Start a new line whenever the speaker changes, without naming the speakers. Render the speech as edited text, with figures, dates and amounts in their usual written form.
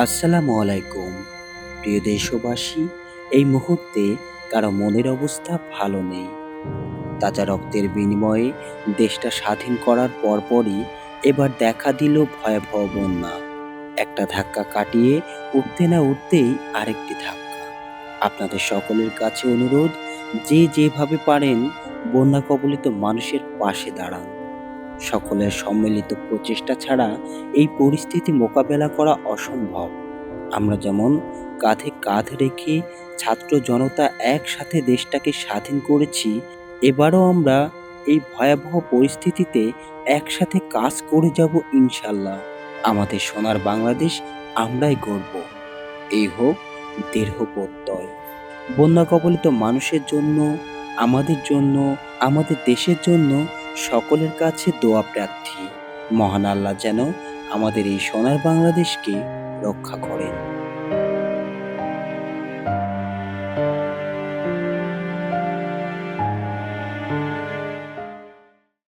আসসালামু আলাইকুম। প্রিয় দেশবাসী, এই মুহূর্তে কারো মনের অবস্থা ভালো নেই। তাজা রক্তের বিনিময়ে দেশটা স্বাধীন করার পরপরই এবার দেখা দিল ভয়াবহ বন্যা। একটা ধাক্কা কাটিয়ে উঠতে না উঠতেই আরেকটি ধাক্কা। আপনাদের সকলের কাছে অনুরোধ, যে যেভাবে পারেন বন্যা কবলিত মানুষের পাশে দাঁড়ান। সকলের সম্মিলিত প্রচেষ্টা ছাড়া এই পরিস্থিতি মোকাবেলা করা অসম্ভব। আমরা যেমন কাঁধে কাঁধ রেখে ছাত্র জনতা একসাথে দেশটাকে স্বাধীন করেছি, এবারও আমরা এই ভয়াবহ পরিস্থিতিতে একসাথে কাজ করে যাব ইনশাল্লাহ। আমাদের সোনার বাংলাদেশ আমরাই গড়ব। এই হোক দৃঢ় প্রত্যয়। বন্যা কবলিত মানুষের জন্য, আমাদের জন্য, আমাদের দেশের জন্য সকলের কাছে দোয়া প্রার্থী। মহান আল্লাহ যেন আমাদের এই সোনার বাংলাদেশকে রক্ষা করেন।